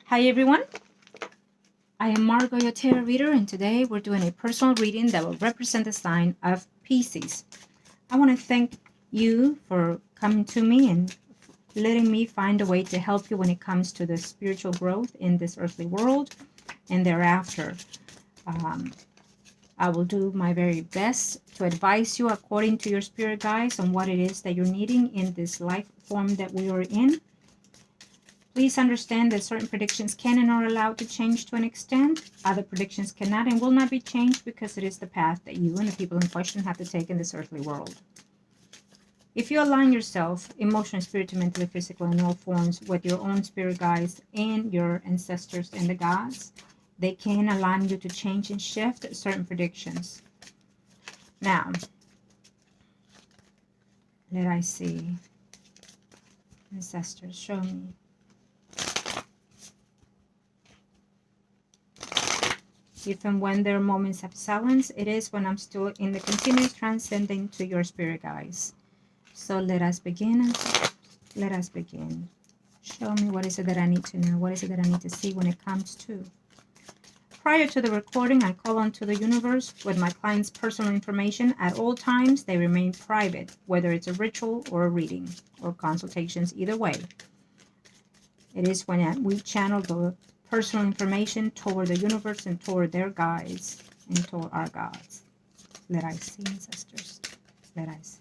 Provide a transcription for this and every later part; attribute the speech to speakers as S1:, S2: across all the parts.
S1: Hi everyone, I am Margot, your tarot reader, and today we're doing a personal reading that will represent the sign of Pisces. I want to thank you for coming to me and letting me find a way to help you when it comes to the spiritual growth in this earthly world and thereafter. I will do my very best to advise you according to your spirit guides on what it is that you're needing in this life form that we are in. Please understand that certain predictions can and are allowed to change to an extent. Other predictions cannot and will not be changed because it is the path that you and the people in question have to take in this earthly world. If you align yourself, emotionally, spiritually, mentally, physically, in all forms, with your own spirit guides and your ancestors and the gods, they can align you to change and shift certain predictions. Now, let I see. Ancestors, show me. If and when there are moments of silence, it is when I'm still in the continuous transcending to your spirit guides. So let us begin. Let us begin. Show me what is it that I need to know. What is it that I need to see when it comes to. Prior to the recording, I call on to the universe with my client's personal information. At all times, they remain private, whether it's a ritual or a reading or consultations, either way. It is when we channel the personal information toward the universe and toward their guides and toward our gods. Let I see, ancestors. Let I see.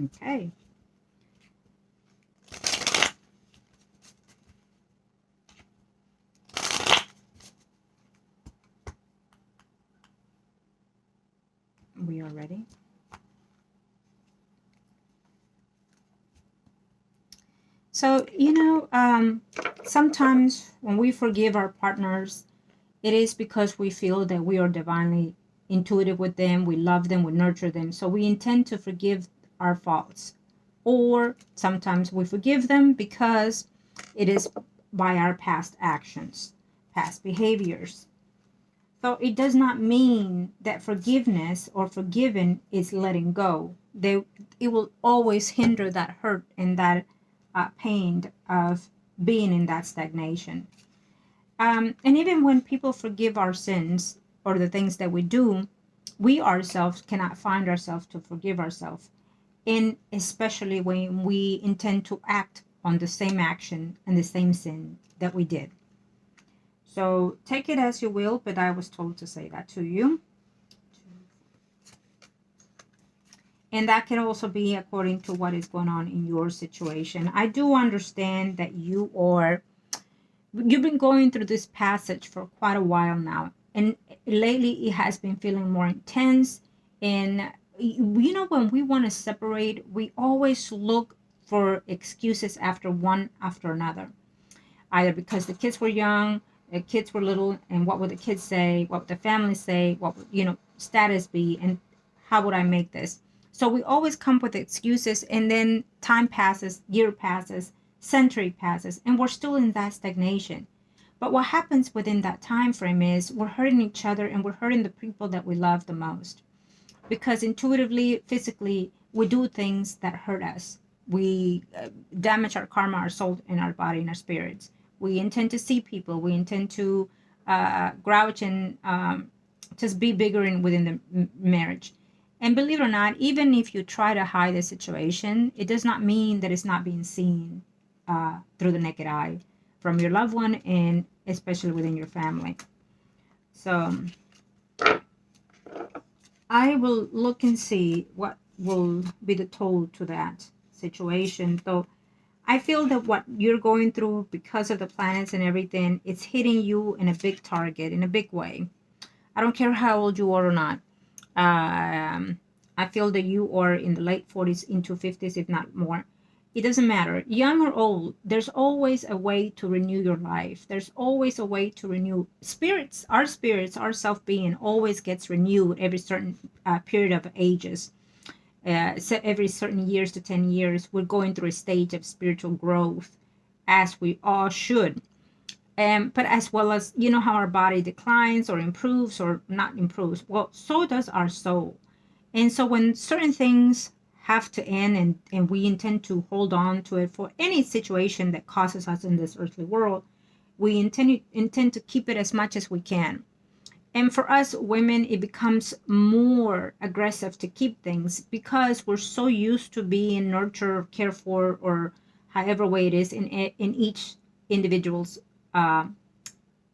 S1: Okay. We are ready. So, sometimes when we forgive our partners, it is because we feel that we are divinely intuitive with them, we love them, we nurture them. So we intend to forgive our faults. Or sometimes we forgive them because it is by our past actions, past behaviors. So it does not mean that forgiveness or forgiven is letting go. It will always hinder that hurt and that pain of being in that stagnation. And even when people forgive our sins or the things that we do, we ourselves cannot find ourselves to forgive ourselves. And especially when we intend to act on the same action and the same sin that we did. So take it as you will, but I was told to say that to you. And that can also be according to what is going on in your situation. I do understand that you've been going through this passage for quite a while now. And lately it has been feeling more intense. And when we want to separate, we always look for excuses after another. Either because the kids were young, the kids were little, and what would the kids say? What would the family say? What would, status be? And how would I make this? So we always come up with excuses, and then time passes, year passes, century passes, and we're still in that stagnation. But what happens within that time frame is we're hurting each other and we're hurting the people that we love the most. Because intuitively, physically, we do things that hurt us. We damage our karma, our soul, and our body and our spirits. We intend to see people. We intend to grouch and just be bigger within the marriage. And believe it or not, even if you try to hide the situation, it does not mean that it's not being seen through the naked eye from your loved one and especially within your family. So I will look and see what will be the toll to that situation. Though I feel that what you're going through because of the planets and everything, it's hitting you in a big target, in a big way. I don't care how old you are or not. I feel that you are in the late 40s into 50s, if not more. It doesn't matter, young or old, there's always a way to renew your life. There's always a way to renew spirits, our self-being always gets renewed every certain period of ages. So every certain years to 10 years, we're going through a stage of spiritual growth, as we all should. But as well as, how our body declines or improves or not improves, well, so does our soul. And so when certain things have to end and we intend to hold on to it for any situation that causes us in this earthly world, we intend to keep it as much as we can. And for us women, it becomes more aggressive to keep things because we're so used to being nurtured, cared for, or however way it is in each individual's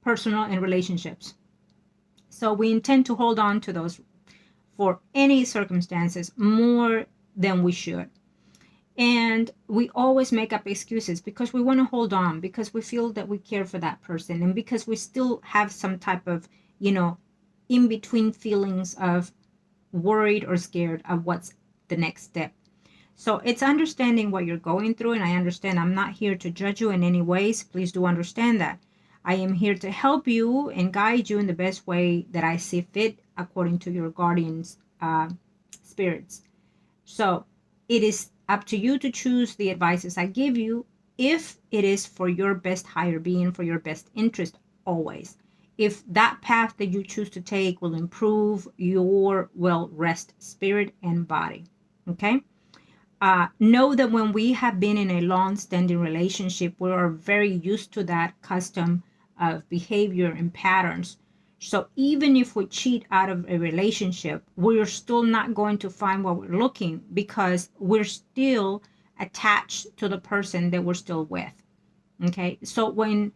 S1: personal and relationships. So we intend to hold on to those for any circumstances more than we should. And we always make up excuses because we want to hold on, because we feel that we care for that person, and because we still have some type of, in between feelings of worried or scared of what's the next step. So it's understanding what you're going through. And I understand I'm not here to judge you in any ways. Please do understand that. I am here to help you and guide you in the best way that I see fit according to your guardian's spirits. So it is up to you to choose the advices I give you if it is for your best higher being, for your best interest always. If that path that you choose to take will improve your well-rest spirit and body. Okay? Know that when we have been in a long-standing relationship, we are very used to that custom of behavior and patterns. So even if we cheat out of a relationship, we're still not going to find what we're looking because we're still attached to the person that we're still with. Okay, so when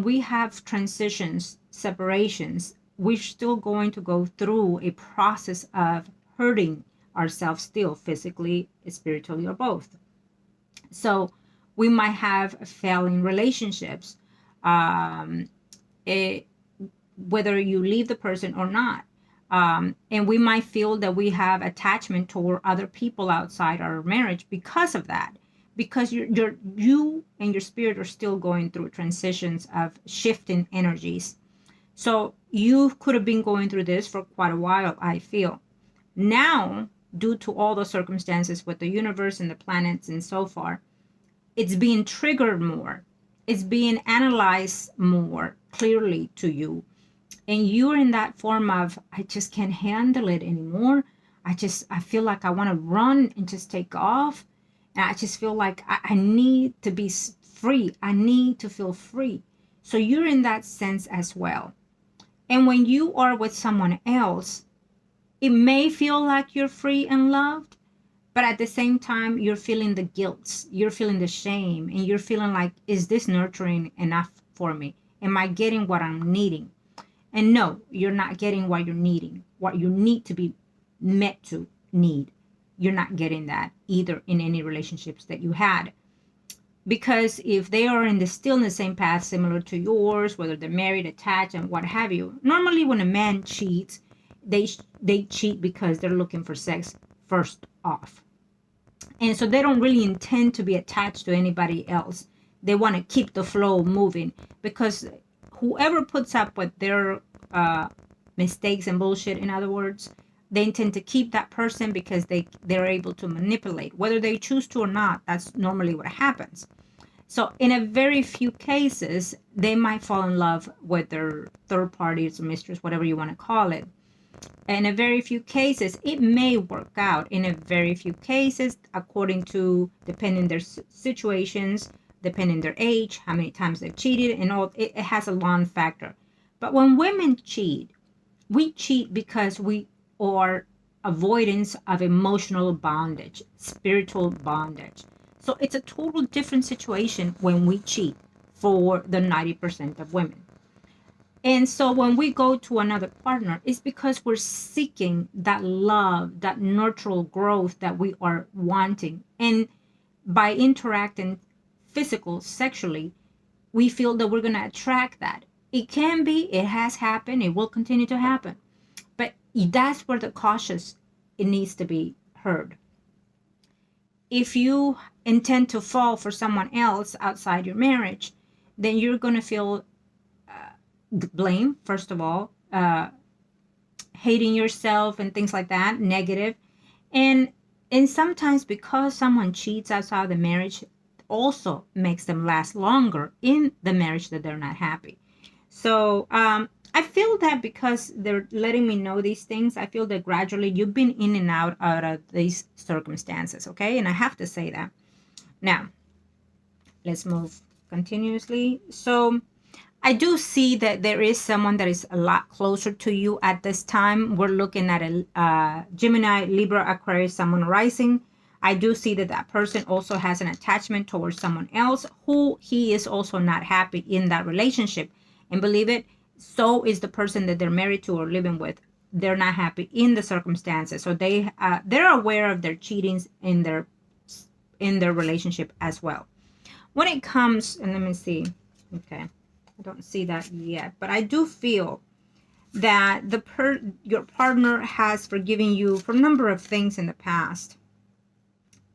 S1: we have transitions, separations, we're still going to go through a process of hurting ourselves still, physically, spiritually, or both. So we might have failing relationships, whether you leave the person or not. And we might feel that we have attachment toward other people outside our marriage because of that, because you and your spirit are still going through transitions of shifting energies. So you could have been going through this for quite a while, I feel. Now, due to all the circumstances with the universe and the planets and so far, it's being triggered more. It's being analyzed more clearly to you. And you're in that form of, I just can't handle it anymore. I feel like I want to run and just take off. And I just feel like I need to be free. I need to feel free. So you're in that sense as well. And when you are with someone else, it may feel like you're free and loved, but at the same time, you're feeling the guilt, you're feeling the shame, and you're feeling like, is this nurturing enough for me? Am I getting what I'm needing? And no, you're not getting what you're needing, what you need to be met to need. You're not getting that either in any relationships that you had. Because if they are still in the same path, similar to yours, whether they're married, attached, and what have you, normally when a man cheats, they cheat because they're looking for sex first off. And so they don't really intend to be attached to anybody else. They want to keep the flow moving because whoever puts up with their mistakes and bullshit, in other words, they intend to keep that person because they're able to manipulate. Whether they choose to or not, that's normally what happens. So in a very few cases, they might fall in love with their third parties or mistress, whatever you want to call it. In a very few cases, it may work out. In a very few cases, according to, depending their situations, depending their age, how many times they've cheated, and all, it has a long factor. But when women cheat, we cheat because we are avoidance of emotional bondage, spiritual bondage. So it's a total different situation when we cheat for the 90% of women. And so when we go to another partner, it's because we're seeking that love, that nurtural growth that we are wanting. And by interacting physical, sexually, we feel that we're going to attract that. It can be, it has happened, it will continue to happen. But that's where the cautious, it needs to be heard. If you intend to fall for someone else outside your marriage, then you're going to feel blame, first of all, hating yourself and things like that, negative. And sometimes because someone cheats outside the marriage also makes them last longer in the marriage that they're not happy. So I feel that because they're letting me know these things, I feel that gradually you've been in and out of these circumstances, okay? And I have to say that. Now, let's move continuously. So I do see that there is someone that is a lot closer to you at this time. We're looking at a Gemini, Libra, Aquarius, Sun rising. I do see that that person also has an attachment towards someone else who he is also not happy in that relationship. And believe it, so is the person that they're married to or living with. They're not happy in the circumstances. So they're aware of their cheatings in their relationship as well. When it comes, and let me see. Okay. I don't see that yet, but I do feel that your partner has forgiven you for a number of things in the past.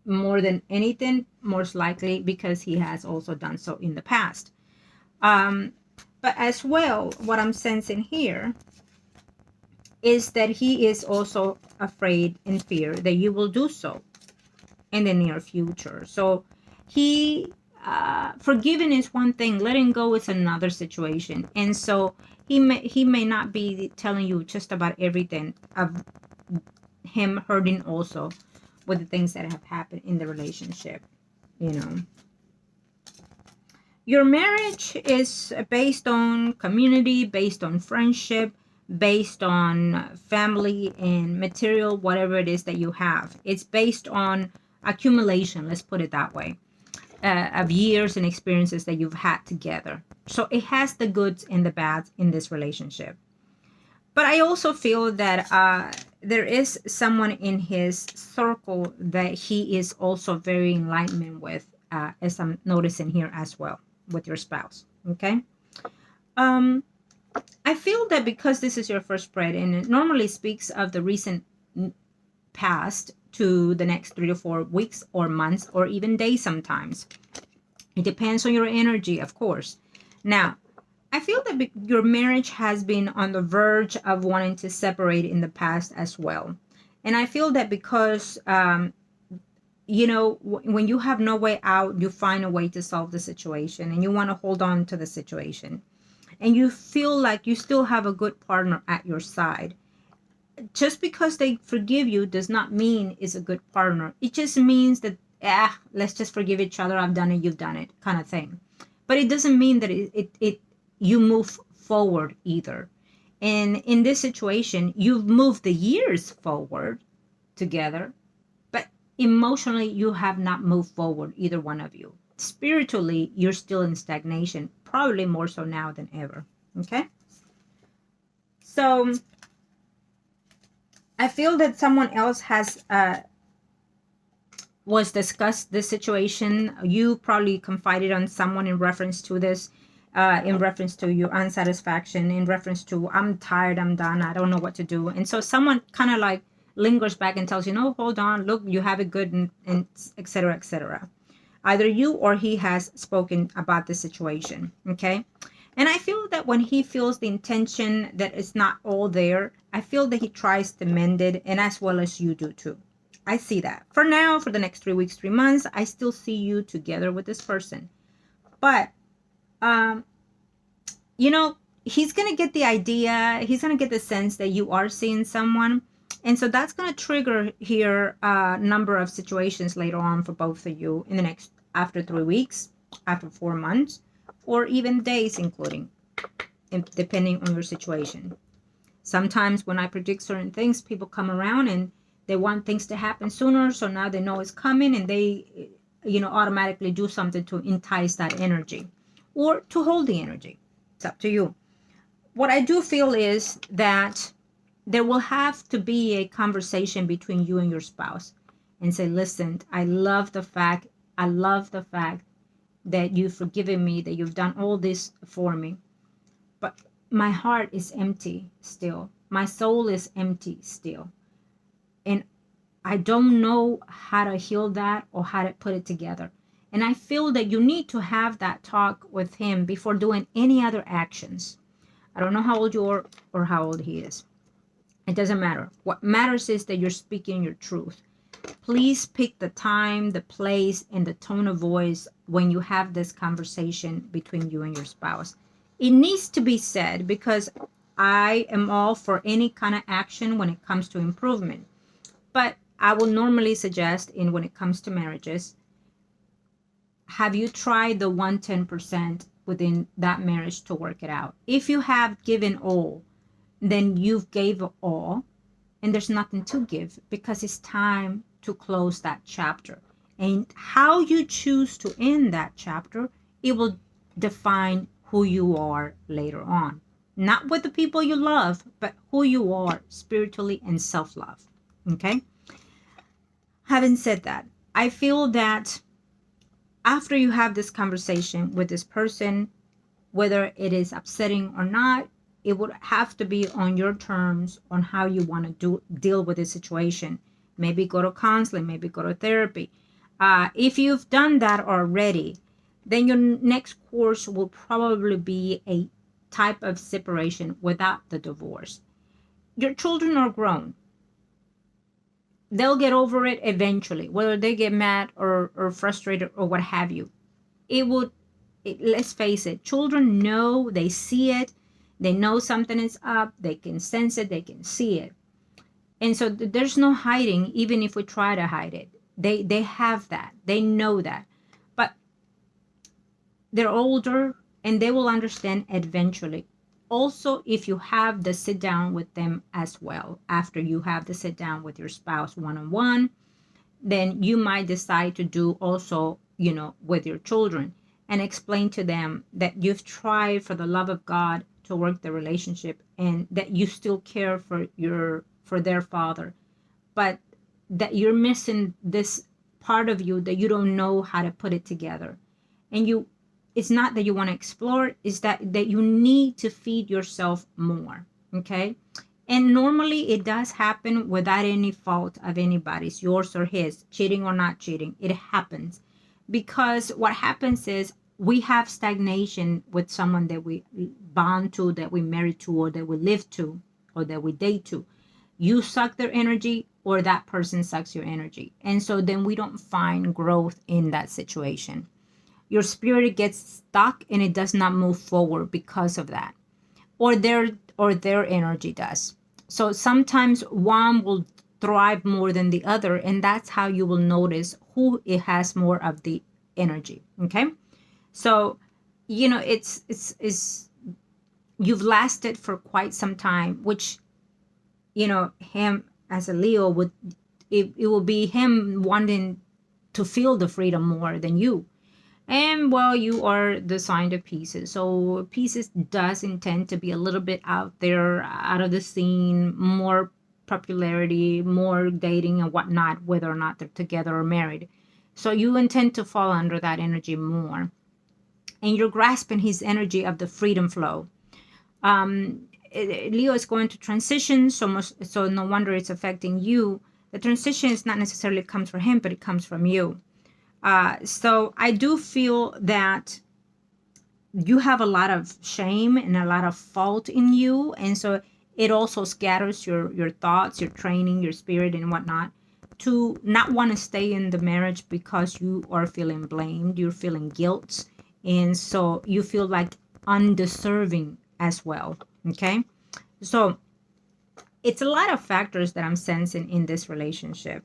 S1: More than anything, most likely because he has also done so in the past. But as well, what I'm sensing here is that he is also afraid and fear that you will do so in the near future. So forgiving is one thing, letting go is another situation. And so he may not be telling you just about everything of him hurting also with the things that have happened in the relationship. Your marriage is based on community, based on friendship, based on family and material, whatever it is that you have. It's based on accumulation, let's put it that way, of years and experiences that you've had together. So it has the goods and the bads in this relationship. But I also feel that there is someone in his circle that he is also very enlightenment with, as I'm noticing here as well with your spouse. Okay. I feel that because this is your first spread and it normally speaks of the recent past to the next 3 to 4 weeks or months or even days sometimes. It depends on your energy, of course. Now, I feel that your marriage has been on the verge of wanting to separate in the past as well. And I feel that because, when you have no way out, you find a way to solve the situation and you want to hold on to the situation. And you feel like you still have a good partner at your side. Just because they forgive you does not mean it's a good partner. It just means that, let's just forgive each other. I've done it, you've done it, kind of thing. But it doesn't mean that you move forward either. And in this situation, you've moved the years forward together, but emotionally, you have not moved forward, either one of you. Spiritually, you're still in stagnation, probably more so now than ever. Okay? So I feel that someone else was discussed this situation. You probably confided on someone in reference to this, in reference to your unsatisfaction, in reference to I'm tired, I'm done, I don't know what to do. And so someone kind of like lingers back and tells you, no, hold on, look, you have it good, and et cetera, et cetera. Either you or he has spoken about the situation. Okay. And I feel that when he feels the intention that it's not all there, I feel that he tries to mend it, and as well as you do too. I see that. For now, for the next 3 weeks, 3 months, I still see you together with this person. But, he's going to get the idea, he's going to get the sense that you are seeing someone. And so that's going to trigger here a number of situations later on for both of you in the next, after 3 weeks, after 4 months, or even days, including, depending on your situation. Sometimes when I predict certain things, people come around and they want things to happen sooner. So now they know it's coming and they, automatically do something to entice that energy or to hold the energy. It's up to you. What I do feel is that there will have to be a conversation between you and your spouse and say, listen, I love the fact that you've forgiven me, that you've done all this for me. But my heart is empty still. My soul is empty still. And I don't know how to heal that or how to put it together. And I feel that you need to have that talk with him before doing any other actions. I don't know how old you are or how old he is. It doesn't matter. What matters is that you're speaking your truth. Please pick the time, the place, and the tone of voice when you have this conversation between you and your spouse. It needs to be said because I am all for any kind of action when it comes to improvement. But I will normally suggest, when it comes to marriages, have you tried the 110% within that marriage to work it out. If you have given all, then you've gave all, and there's nothing to give, because it's time to close that chapter. And how you choose to end that chapter, it will define who you are later on. Not with the people you love, but who you are spiritually and self-love. Okay? Having said that, I feel that after you have this conversation with this person, whether it is upsetting or not, it would have to be on your terms on how you want to deal with the situation. Maybe go to counseling, maybe go to therapy. If you've done that already, then your next course will probably be a type of separation without the divorce. Your children are grown. They'll get over it eventually, whether they get mad or frustrated or what have you. Let's face it, children know, they see it, they know something is up, they can sense it, they can see it. And so there's no hiding, even if we try to hide it. They have that, they know that. But they're older and they will understand eventually. Also, if you have the sit down with them as well, after you have the sit down with your spouse one-on-one, then you might decide to do also, with your children, and explain to them that you've tried for the love of God to work the relationship, and that you still care for their father, but that you're missing this part of you that you don't know how to put it together. And it's not that you want to explore, it's that you need to feed yourself more. Okay? And normally it does happen without any fault of anybody's, yours or his, cheating or not cheating. It happens because what happens is we have stagnation with someone that we bond to, that we marry to, or that we live to, or that we date to. You suck their energy, or that person sucks your energy. And so then we don't find growth in that situation. Your spirit gets stuck and it does not move forward because of that. Or their energy does. So sometimes one will thrive more than the other, and that's how you will notice who it has more of the energy. Okay? So, it's you've lasted for quite some time, which, him as a Leo it will be him wanting to feel the freedom more than you. And well, you are the sign of Pisces. So Pisces does intend to be a little bit out there, out of the scene, more popularity, more dating and whatnot, whether or not they're together or married. So you intend to fall under that energy more. And you're grasping his energy of the freedom flow. Leo is going to transition, so no wonder it's affecting you. The transition is not necessarily comes from him, but it comes from you. So I do feel that you have a lot of shame and a lot of fault in you. And so it also scatters your thoughts, your training, your spirit and whatnot, to not want to stay in the marriage because you are feeling blamed, you're feeling guilt. And so you feel like undeserving as well. Okay. So it's a lot of factors that I'm sensing in this relationship.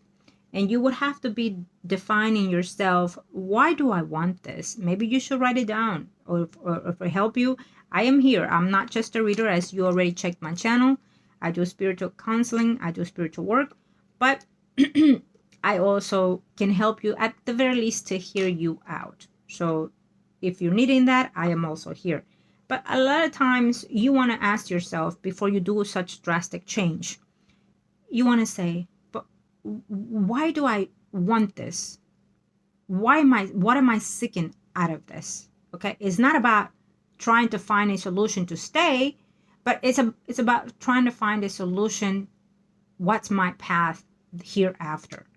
S1: And you would have to be defining yourself, why do I want this? Maybe you should write it down. Or if I help you, I am here. I'm not just a reader, as you already checked my channel. I do spiritual counseling. I do spiritual work. But I also can help you at the very least to hear you out. So if you're needing that, I am also here. But a lot of times you want to ask yourself before you do such drastic change. You want to say, why do I want this? What am I seeking out of this? Okay. It's not about trying to find a solution to stay, but it's about trying to find a solution. What's my path hereafter?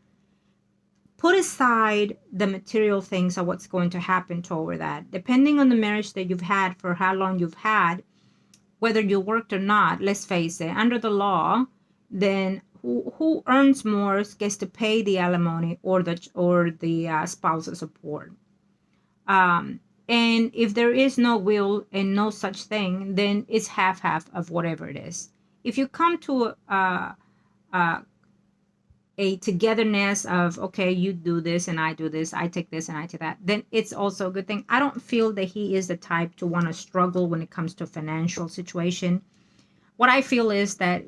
S1: Put aside the material things of what's going to happen toward that. Depending on the marriage that you've had, for how long you've had, whether you worked or not, let's face it, under the law, then who earns more gets to pay the alimony or the spousal support. And if there is no will and no such thing, then it's half of whatever it is. If you come to a togetherness of, okay, you do this and I do this, I take this and I take that, then it's also a good thing. I don't feel that he is the type to want to struggle when it comes to financial situation. What I feel is that,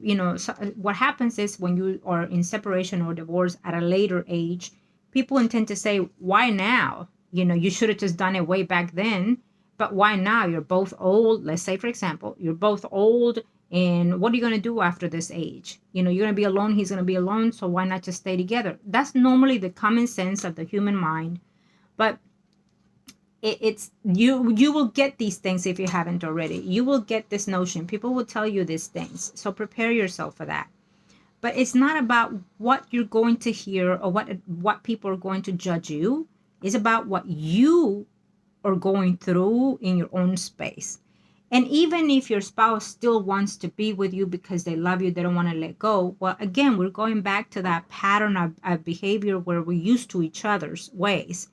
S1: what happens is when you are in separation or divorce at a later age, people intend to say, why now? You should have just done it way back then. But why now? You're both old. Let's say, for example, you're both old. And what are you going to do after this age? You're going to be alone. He's going to be alone. So why not just stay together? That's normally the common sense of the human mind. But it's you will get these things if you haven't already. You will get this notion. People will tell you these things. So prepare yourself for that. But it's not about what you're going to hear or what people are going to judge you. It's about what you are going through in your own space. And even if your spouse still wants to be with you because they love you, they don't want to let go. Well, again, we're going back to that pattern of behavior where we're used to each other's ways.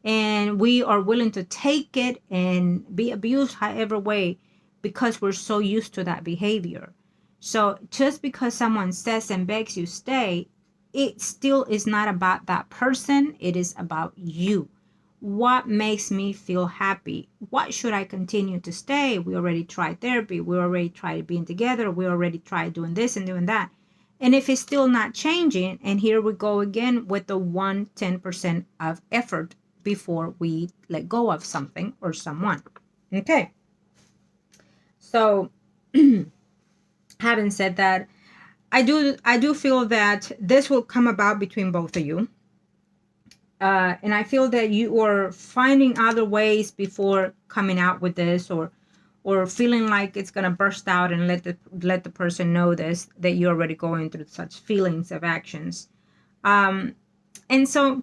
S1: And we are willing to take it and be abused however way because we're so used to that behavior. So just because someone says and begs you stay, it still is not about that person. It is about you. What makes me feel happy? What should I continue to stay? We already tried therapy. We already tried being together. We already tried doing this and doing that. And if it's still not changing, and here we go again with the 10% of effort before we let go of something or someone. Okay. So having said that, I do feel that this will come about between both of you. And I feel that you are finding other ways before coming out with this, or feeling like it's gonna burst out and let the person know this, that you're already going through such feelings of actions. And so,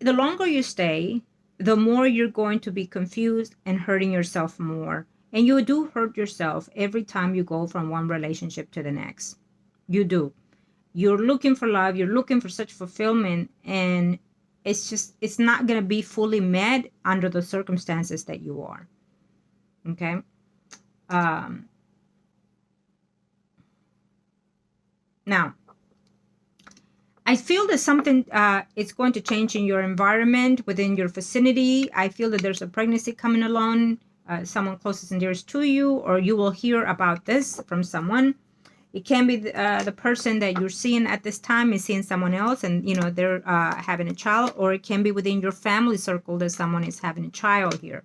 S1: the longer you stay, the more you're going to be confused and hurting yourself more. And you do hurt yourself every time you go from one relationship to the next. You do. You're looking for love. You're looking for such fulfillment. And it's not going to be fully met under the circumstances that you are. Okay? Now, I feel that something is going to change in your environment, within your vicinity. I feel that there's a pregnancy coming along, someone closest and dearest to you, or you will hear about this from someone. It can be the person that you're seeing at this time is seeing someone else, and they're having a child, or it can be within your family circle that someone is having a child here.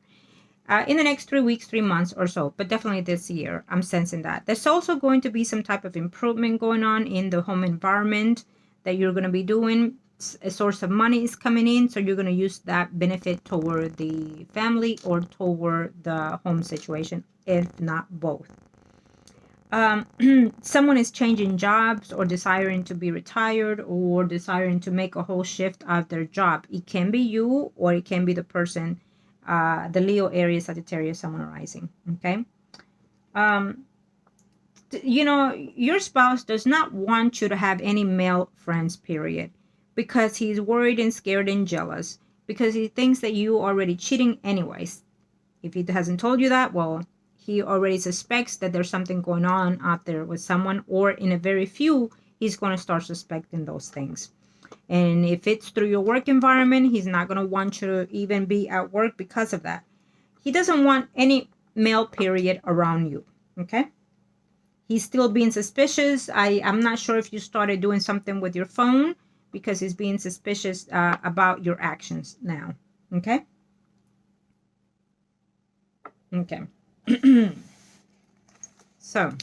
S1: In the next 3 weeks, 3 months or so, but definitely this year, I'm sensing that. There's also going to be some type of improvement going on in the home environment that you're going to be doing. A source of money is coming in, so you're going to use that benefit toward the family or toward the home situation, if not both. Someone is changing jobs or desiring to be retired or desiring to make a whole shift of their job. It can be you, or it can be the person, the Leo, Aries, Sagittarius, Sun rising. Okay. Your spouse does not want you to have any male friends, period, because he's worried and scared and jealous, because he thinks that you are already cheating anyways. If he hasn't told you that, well, he already suspects that there's something going on out there with someone, or in a very few, he's going to start suspecting those things. And if it's through your work environment, he's not going to want you to even be at work because of that. He doesn't want any male, period, around you. Okay? He's still being suspicious. I'm not sure if you started doing something with your phone, because he's being suspicious about your actions now. Okay? Okay. So,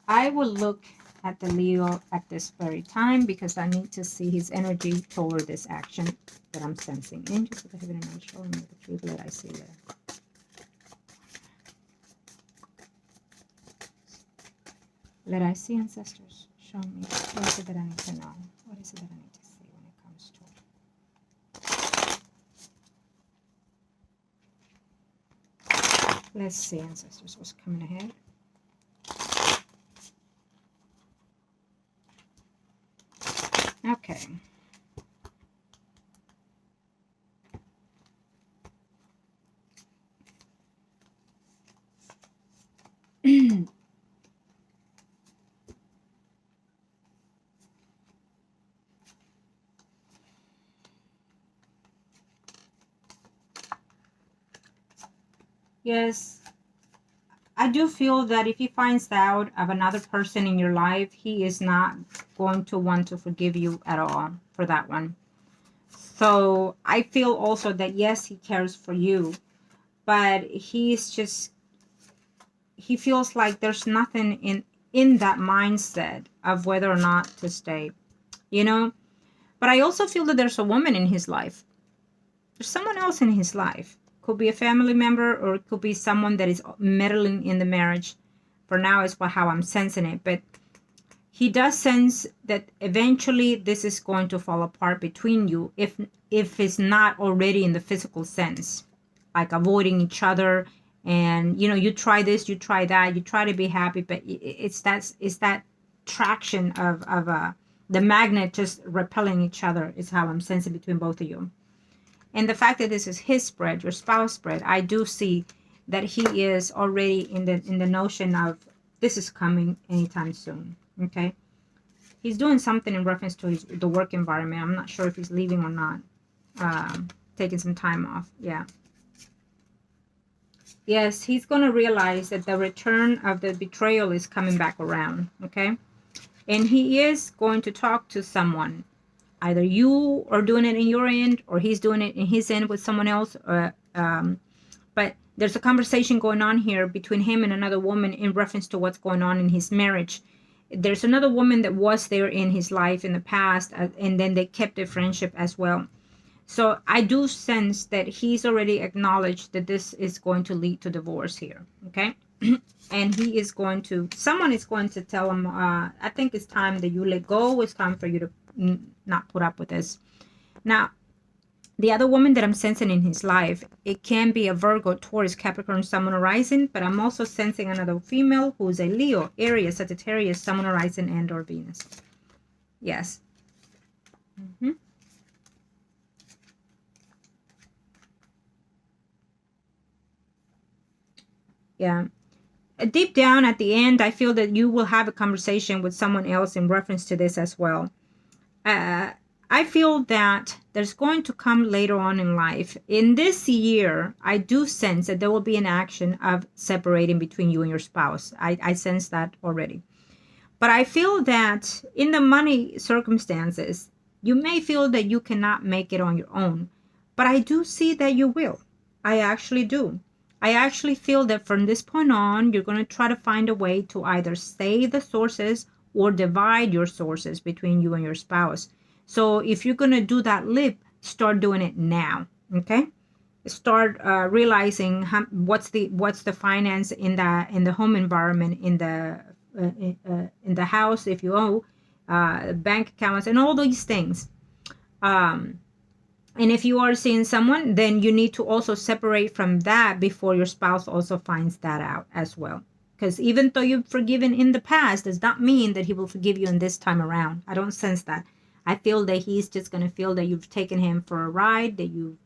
S1: I will look at the Leo at this very time, because I need to see his energy toward this action that I'm sensing. Angels of the heaven and earth, show me the truth. Let I see there. Let I see, ancestors. Show me. What is it that I need to know? What is it that I need to see when it comes to it? Let's see, ancestors, what's coming ahead. Okay. Yes, I do feel that if he finds out of another person in your life, he is not going to want to forgive you at all for that one. So I feel also that yes, he cares for you, but he feels like there's nothing in that mindset of whether or not to stay, you know. But I also feel that there's a woman in his life. There's someone else in his life. Could be a family member, or it could be someone that is meddling in the marriage. For now is how I'm sensing it, but he does sense that eventually this is going to fall apart between you, if it's not already in the physical sense, like avoiding each other. And you try this, you try that, you try to be happy, but it's that traction of the magnet just repelling each other is how I'm sensing between both of you. And the fact that this is his spread, your spouse spread, I do see that he is already in the notion of this is coming anytime soon. Okay, he's doing something in reference to the work environment. I'm not sure if he's leaving or not. Taking some time off. Yeah. Yes, he's going to realize that the return of the betrayal is coming back around. Okay, and he is going to talk to someone. Either you are doing it in your end, or he's doing it in his end with someone else. But there's a conversation going on here between him and another woman in reference to what's going on in his marriage. There's another woman that was there in his life in the past, and then they kept their friendship as well. So I do sense that he's already acknowledged that this is going to lead to divorce here. Okay. And someone is going to tell him, I think it's time that you let go. It's time for you to not put up with this. Now, the other woman that I'm sensing in his life, it can be a Virgo, Taurus, Capricorn, Sun, Moon, Horizon, but I'm also sensing another female who is a Leo, Aries, Sagittarius, Sun, Moon, Horizon, and or Venus. Yes. Yeah. Deep down at the end, I feel that you will have a conversation with someone else in reference to this as well. I feel that there's going to come later on in life. In this year, I do sense that there will be an action of separating between you and your spouse. I sense that already. But I feel that in the money circumstances, you may feel that you cannot make it on your own. But I do see that you will. I actually do. I actually feel that from this point on, you're going to try to find a way to either save the sources or divide your sources between you and your spouse. So if you're going to do that leap, start doing it now. Okay, start realizing what's the finance in the home environment, in the house if you owe, bank accounts, and all these things. And if you are seeing someone, then you need to also separate from that before your spouse also finds that out as well. Because even though you've forgiven in the past, does not mean that he will forgive you in this time around. I don't sense that. I feel that he's just going to feel that you've taken him for a ride, that you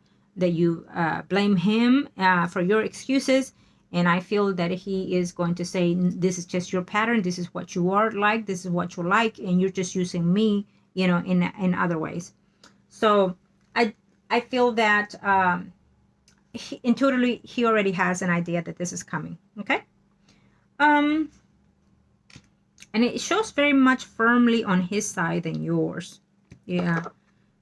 S1: blame him for your excuses. And I feel that he is going to say, this is just your pattern. This is what you are like. This is what you like. And you're just using me, in other ways. So I feel that intuitively he already has an idea that this is coming. Okay. And it shows very much firmly on his side than yours. Yeah.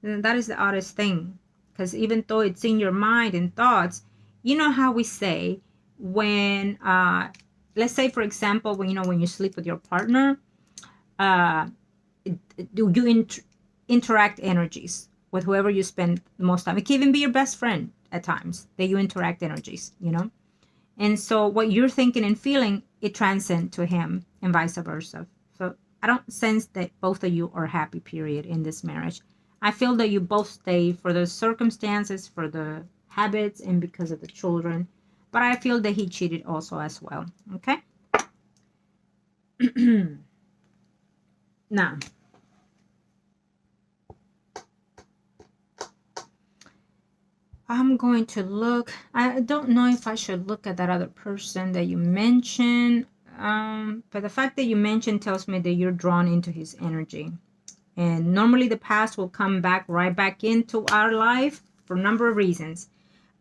S1: And that is the oddest thing. Because even though it's in your mind and thoughts, you know how we say when, let's say, for example, when you sleep with your partner, do you interact energies with whoever you spend the most time. It can even be your best friend at times that you interact energies, And so what you're thinking and feeling, it transcends to him and vice versa. So I don't sense that both of you are happy, period, in this marriage. I feel that you both stay for the circumstances, for the habits, and because of the children. But I feel that he cheated also as well. Okay? Now, I'm going to look. I don't know if I should look at that other person that you mentioned. But the fact that you mentioned tells me that you're drawn into his energy. And normally the past will come back right back into our life for a number of reasons.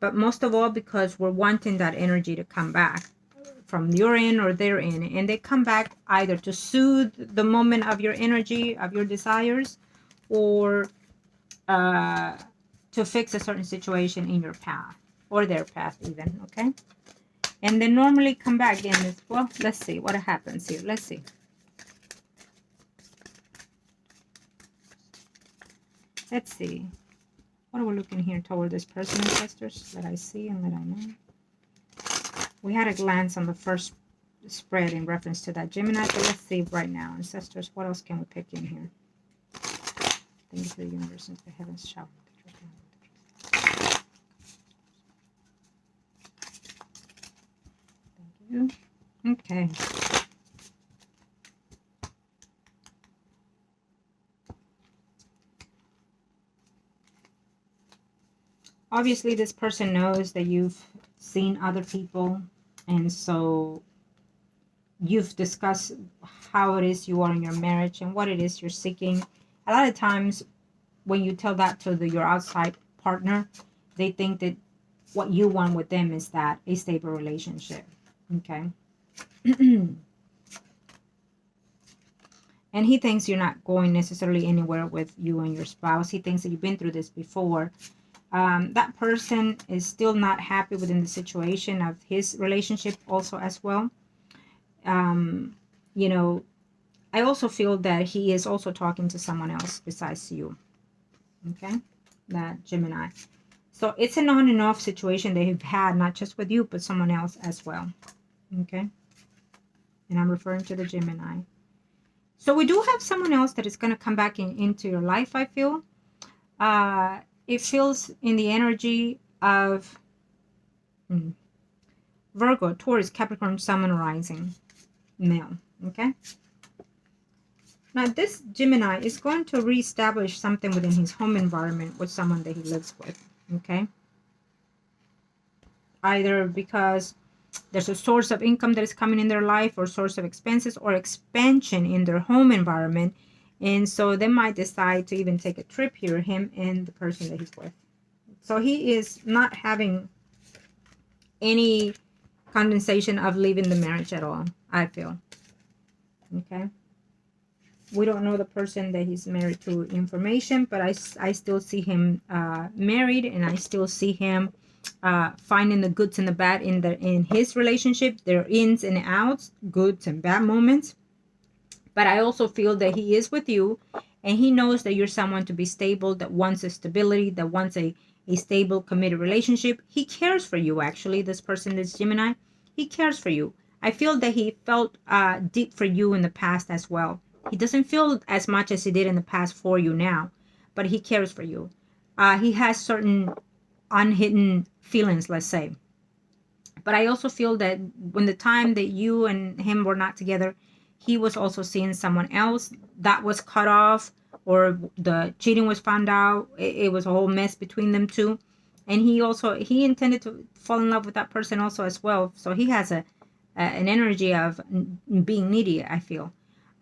S1: but most of all because we're wanting that energy to come back from your end or their end, and they come back either to soothe the moment of your energy, of your desires, or to fix a certain situation in your path or their path even, okay? And they normally come back again. Well, let's see what happens here. Let's see. Let's see. What are we looking here toward this person, ancestors? Let I see and let I know. We had a glance on the first spread in reference to that Gemini, but let's see right now, ancestors. What else can we pick in here? Thank you for the universe and the heavens shower. Thank you. Okay. Obviously, this person knows that you've seen other people, and so you've discussed how it is you are in your marriage and what it is you're seeking. A lot of times when you tell that to your outside partner, they think that what you want with them is that a stable relationship. Okay. And he thinks you're not going necessarily anywhere with you and your spouse. He thinks that you've been through this before. That person is still not happy within the situation of his relationship also as well. You know, I also feel that he is also talking to someone else besides you. Okay, that Gemini. So it's an on and off situation they've had, not just with you, but someone else as well. Okay, and I'm referring to the Gemini. So we do have someone else that is going to come back into your life, I feel. It feels in the energy of Virgo, Taurus, Capricorn, Sun, and Rising male. Okay. Now, this Gemini is going to reestablish something within his home environment with someone that he lives with. Okay. Either because there's a source of income that is coming in their life, or source of expenses, or expansion in their home environment. And so they might decide to even take a trip here, him and the person that he's with. So he is not having any condensation of leaving the marriage at all, I feel. Okay. We don't know the person that he's married to information, but I still see him married, and I still see him finding the goods and the bad in his relationship, their ins and outs, goods and bad moments. But I also feel that he is with you, and he knows that you're someone to be stable, that wants a stability, that wants a stable, committed relationship. He cares for you, actually, this person, this Gemini. He cares for you. I feel that he felt deep for you in the past as well. He doesn't feel as much as he did in the past for you now, but he cares for you. He has certain unhidden feelings, let's say. But I also feel that when the time that you and him were not together, he was also seeing someone else that was cut off, or the cheating was found out. It was a whole mess between them two. And he intended to fall in love with that person also as well. So he has an energy of being needy, I feel.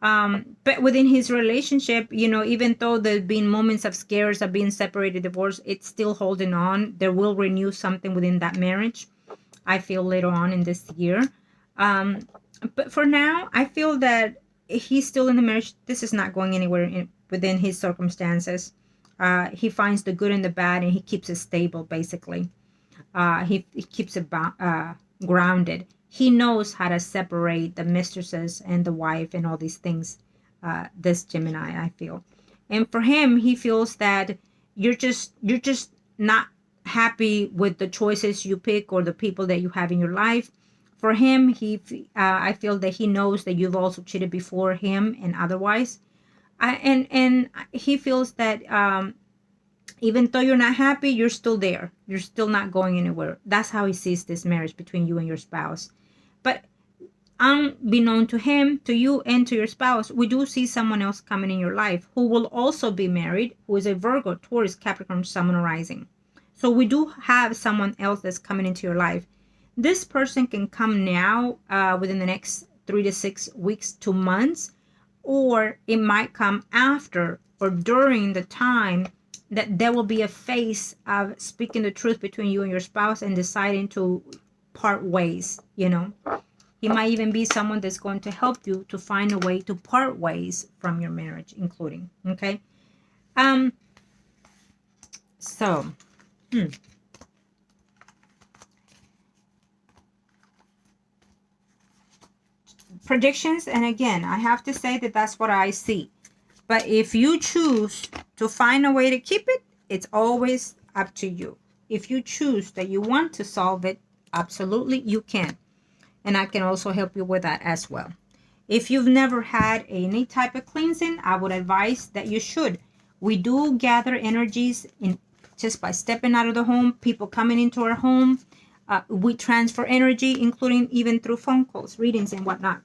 S1: But within his relationship, even though there's been moments of scares of being separated, divorced, it's still holding on. There will renew something within that marriage, I feel, later on in this year. But for now, I feel that he's still in the marriage. This is not going anywhere within his circumstances. He finds the good and the bad, and he keeps it stable, basically. He keeps it grounded. He knows how to separate the mistresses and the wife and all these things, this Gemini, I feel. And for him, he feels that you're just not happy with the choices you pick or the people that you have in your life. For him, I feel that he knows that you've also cheated before him and otherwise. And he feels that even though you're not happy, you're still there. You're still not going anywhere. That's how he sees this marriage between you and your spouse. But unbeknown to him, to you, and to your spouse, we do see someone else coming in your life who will also be married, who is a Virgo, Taurus, Capricorn, Sun, and Rising. So we do have someone else that's coming into your life. This person can come now within the next 3 to 6 weeks to months, or it might come after or during the time that there will be a phase of speaking the truth between you and your spouse and deciding to part ways, you know. He might even be someone that's going to help you to find a way to part ways from your marriage, including, okay? So, predictions, and again, I have to say that that's what I see. But if you choose to find a way to keep it, it's always up to you. If you choose that you want to solve it, absolutely you can. And I can also help you with that as well. If you've never had any type of cleansing, I would advise that you should. We do gather energies in just by stepping out of the home, people coming into our home. We transfer energy, including even through phone calls, readings, and whatnot.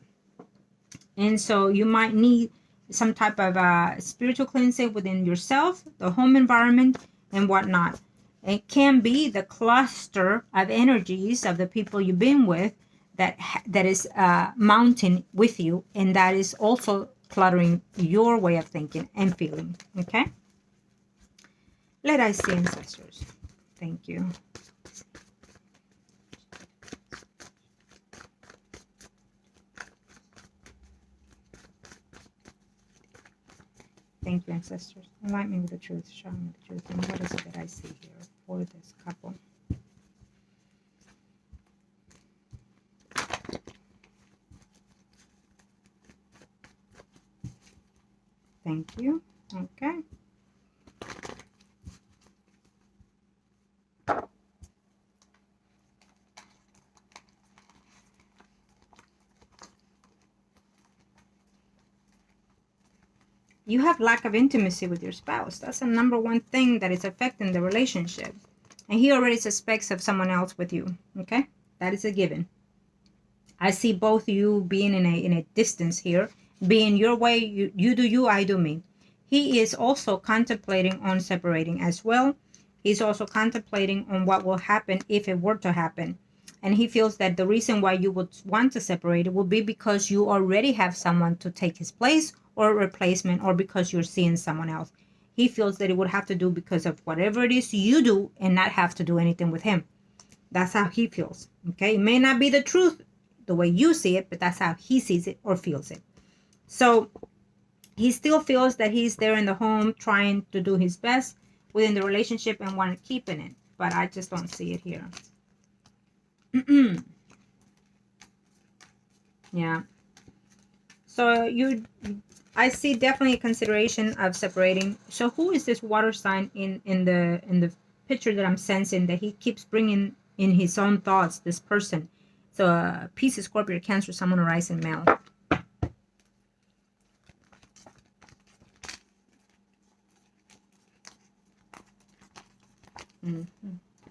S1: And so you might need some type of spiritual cleansing within yourself, the home environment, and whatnot. It can be the cluster of energies of the people you've been with that is mounting with you, and that is also cluttering your way of thinking and feeling. Okay? Let us see, ancestors. Thank you. Thank you, ancestors. Enlighten me with the truth. Show me the truth. And what is it that I see here for this couple? Thank you. Okay. You have lack of intimacy with your spouse. That's the number one thing that is affecting the relationship. And he already suspects of someone else with you. Okay? That is a given. I see both you being in a distance here. Being your way, you do you, I do me. He is also contemplating on separating as well. He's also contemplating on what will happen if it were to happen. And he feels that the reason why you would want to separate it will be because you already have someone to take his place or a replacement, or because you're seeing someone else. He feels that it would have to do because of whatever it is you do and not have to do anything with him. That's how he feels. Okay? It may not be the truth the way you see it, but that's how he sees it or feels it. So he still feels that he's there in the home trying to do his best within the relationship and want to keep in it. But I just don't see it here. Yeah. So I see definitely a consideration of separating. So who is this water sign in the picture that I'm sensing that he keeps bringing in his own thoughts, this person? So Pisces, Scorpio, Cancer, Sun, Rising, Male.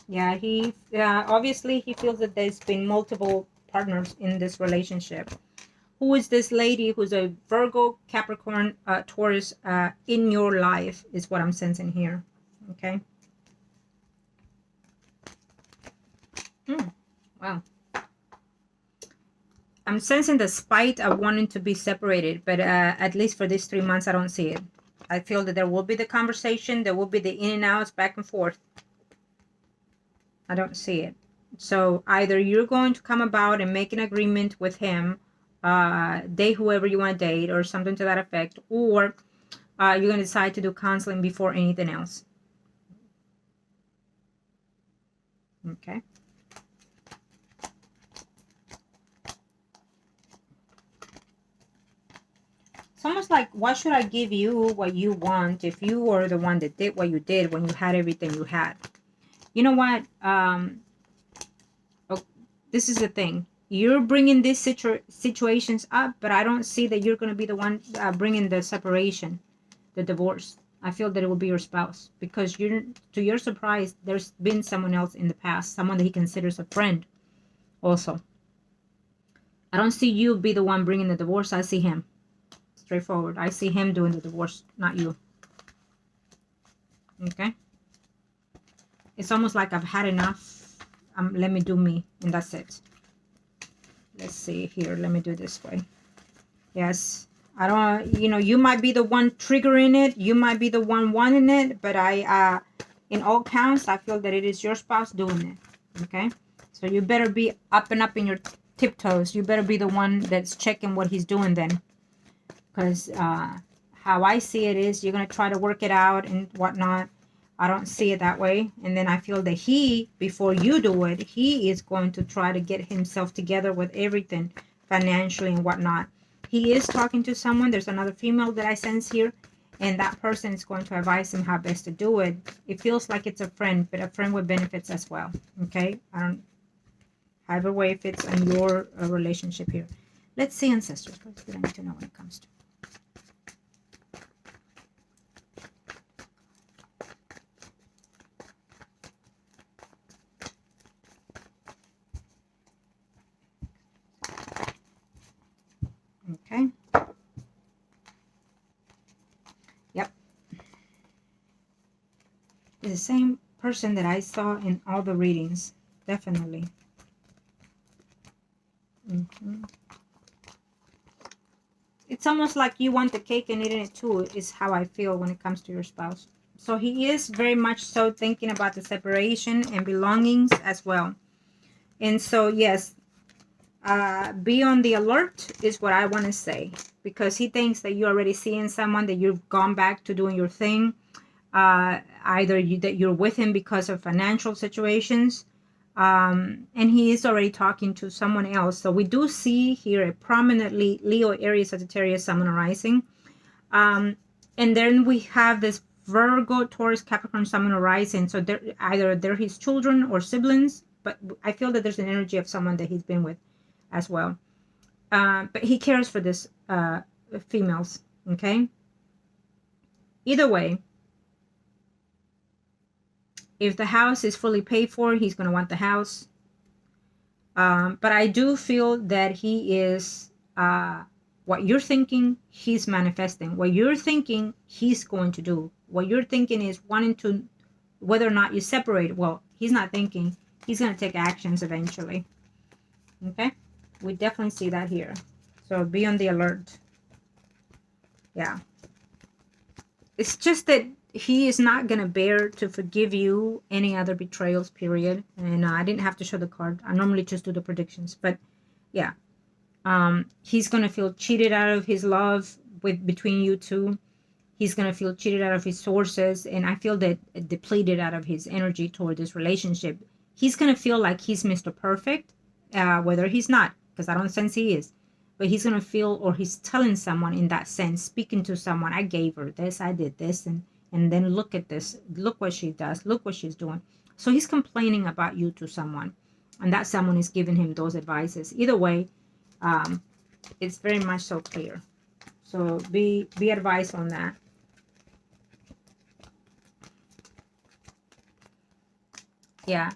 S1: Yeah, he obviously he feels that there's been multiple partners in this relationship. Who is this lady who's a Virgo, Capricorn, Taurus in your life is what I'm sensing here. Okay. Wow. I'm sensing the spite of wanting to be separated, but at least for these 3 months, I don't see it. I feel that there will be the conversation, there will be the in and outs, back and forth. I don't see it. So either you're going to come about and make an agreement with him, date whoever you want to date or something to that effect, or you're going to decide to do counseling before anything else. Okay. It's almost like, why should I give you what you want if you were the one that did what you did when you had everything you had? You know what? This is the thing. You're bringing these situations up, but I don't see that you're going to be the one bringing the separation, the divorce. I feel that it will be your spouse because to your surprise, there's been someone else in the past, someone that he considers a friend also. I don't see you be the one bringing the divorce. I see him. Straightforward. I see him doing the divorce, not you. Okay? It's almost like I've had enough. Let me do me, and that's it. Let's see here. Let me do this way. Yes. I don't, you know, you might be the one triggering it. You might be the one wanting it. But in all counts, I feel that it is your spouse doing it. Okay? So you better be up and up in your tiptoes. You better be the one that's checking what he's doing then. Because how I see it is you're going to try to work it out and whatnot. I don't see it that way. And then I feel that he, before you do it, he is going to try to get himself together with everything financially and whatnot. He is talking to someone. There's another female that I sense here. And that person is going to advise him how best to do it. It feels like it's a friend, but a friend with benefits as well. Okay? I don't, however way it fits in your relationship here. Let's see ancestors. What do I need to know when it comes to? Okay. Yep. It's the same person that I saw in all the readings. Definitely. It's almost like you want the cake and eating it too, is how I feel when it comes to your spouse. So he is very much so thinking about the separation and belongings as well. And so, yes, be on the alert is what I want to say, because he thinks that you're already seeing someone, that you've gone back to doing your thing, either that you're with him because of financial situations, and he is already talking to someone else. So we do see here a prominently Leo, Aries, Sagittarius, Sun, and Rising, and then we have this Virgo, Taurus, Capricorn, Sun, and Rising. So either they're his children or siblings, but I feel that there's an energy of someone that he's been with as well. But he cares for this females. Okay. Either way, if the house is fully paid for, he's going to want the house. But I do feel that he is, what you're thinking, he's manifesting. What you're thinking, he's going to do. What you're thinking is wanting to, whether or not you separate. Well, he's not thinking. He's going to take actions eventually. Okay? We definitely see that here. So be on the alert. Yeah. It's just that he is not going to bear to forgive you any other betrayals, period. And I didn't have to show the card. I normally just do the predictions. But yeah. He's going to feel cheated out of his love between you two. He's going to feel cheated out of his sources. And I feel that depleted out of his energy toward this relationship. He's going to feel like he's Mr. Perfect, whether he's not, because I don't sense he is. But he's going to feel, or he's telling someone in that sense, speaking to someone, I gave her this, I did this, and then look at this, look what she does, look what she's doing. So he's complaining about you to someone, and that someone is giving him those advices. Either way, it's very much so clear. So be advised on that. Yeah.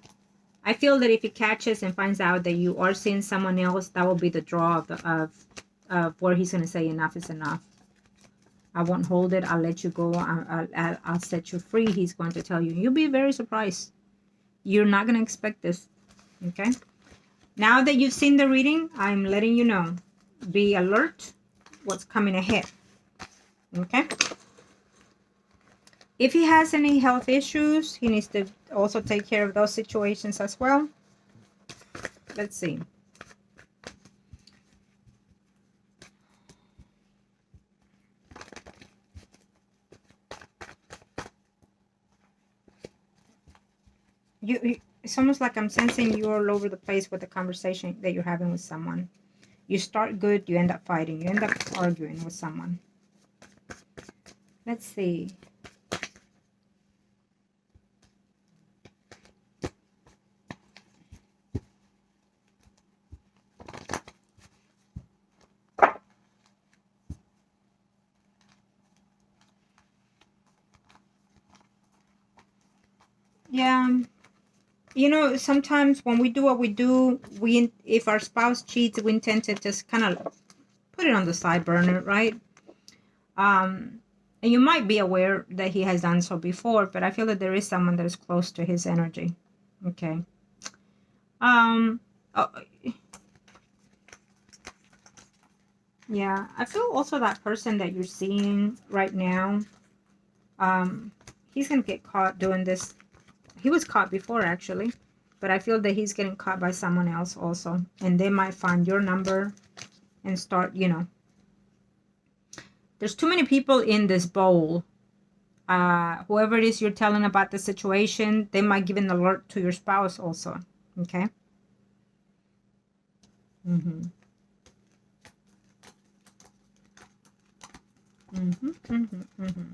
S1: I feel that if he catches and finds out that you are seeing someone else, that will be the draw of where he's going to say enough is enough. I won't hold it. I'll let you go. I'll set you free. He's going to tell you. You'll be very surprised. You're not going to expect this. Okay? Now that you've seen the reading, I'm letting you know. Be alert what's coming ahead. Okay? If he has any health issues, he needs to also take care of those situations as well. Let's see. It's almost like I'm sensing you're all over the place with the conversation that you're having with someone. You start good, you end up fighting. You end up arguing with someone. Let's see. Yeah. You know, sometimes when we do what we do, if our spouse cheats, we intend to just kind of put it on the side burner, right? And you might be aware that he has done so before, but I feel that there is someone that is close to his energy. Okay. Oh, Yeah, I feel also that person that you're seeing right now, he's gonna get caught doing this. He was caught before actually, but I feel that he's getting caught by someone else also, and they might find your number and start, you know. There's too many people in this bowl. Whoever it is you're telling about the situation, they might give an alert to your spouse also. Okay. Mm-hmm. Mm-hmm. Mm-hmm. Mm-hmm.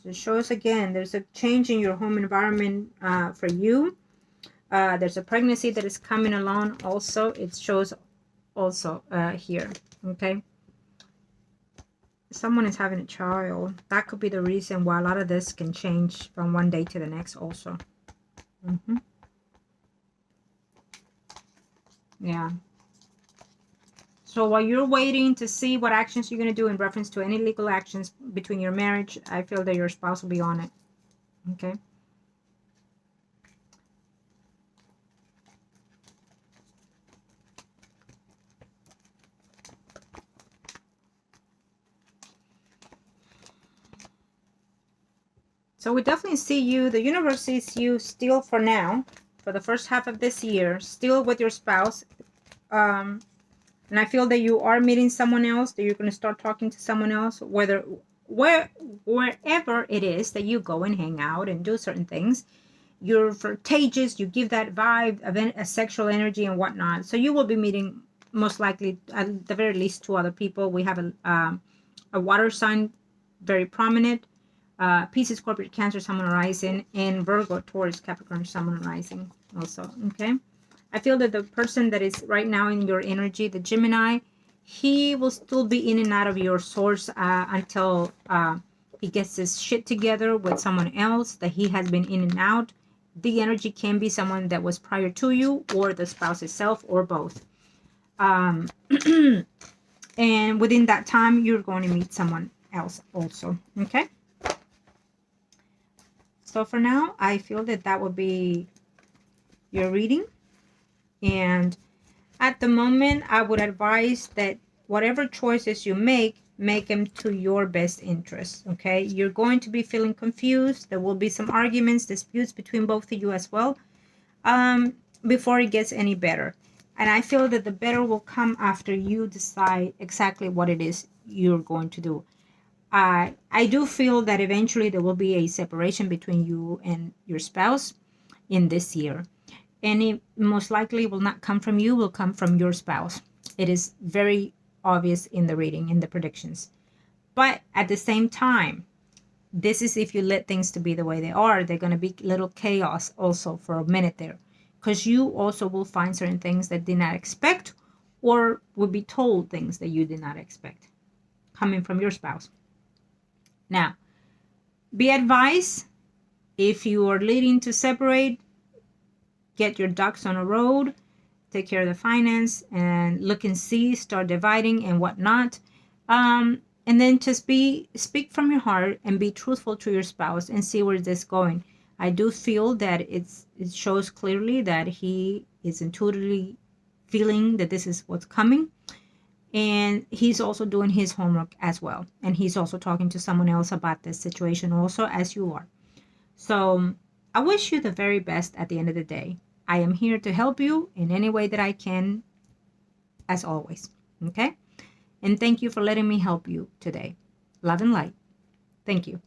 S1: It shows again there's a change in your home environment for you. There's a pregnancy that is coming along also. It shows also here. Okay. Someone is having a child. That could be the reason why a lot of this can change from one day to the next also. Mm-hmm. Yeah. So while you're waiting to see what actions you're going to do in reference to any legal actions between your marriage, I feel that your spouse will be on it. Okay. So we definitely see you, the universe sees you still for now, for the first half of this year, still with your spouse. And I feel that you are meeting someone else, that you're going to start talking to someone else, wherever it is that you go and hang out and do certain things. You're flirtatious, you give that vibe of a sexual energy and whatnot. So you will be meeting most likely, at the very least, two other people. We have a water sign, very prominent. Pisces, Scorpio, Cancer, Sun, Moon, Rising, and Virgo, Taurus, Capricorn, Sun, Moon, Rising also, okay? I feel that the person that is right now in your energy, the Gemini, he will still be in and out of your source until he gets his shit together with someone else that he has been in and out. The energy can be someone that was prior to you or the spouse itself or both. And within that time, you're going to meet someone else also, okay? So for now, I feel that that would be your reading. And at the moment, I would advise that whatever choices you make them to your best interest, okay? You're going to be feeling confused. There will be some arguments, disputes between both of you as well, before it gets any better. And I feel that the better will come after you decide exactly what it is you're going to do. I do feel that eventually there will be a separation between you and your spouse in this year. And it most likely will not come from you, will come from your spouse. It is very obvious in the reading, in the predictions. But at the same time, this is if you let things to be the way they are. They're going to be little chaos also for a minute there. Because you also will find certain things that did not expect or will be told things that you did not expect coming from your spouse. Now, be advised, if you are leading to separate, get your ducks on a road, take care of the finance, and look and see, start dividing and whatnot. And then just speak from your heart and be truthful to your spouse and see where this is going. I do feel that it shows clearly that he is intuitively feeling that this is what's coming. And he's also doing his homework as well. And he's also talking to someone else about this situation also, as you are. So I wish you the very best at the end of the day. I am here to help you in any way that I can, as always. Okay? And thank you for letting me help you today. Love and light. Thank you.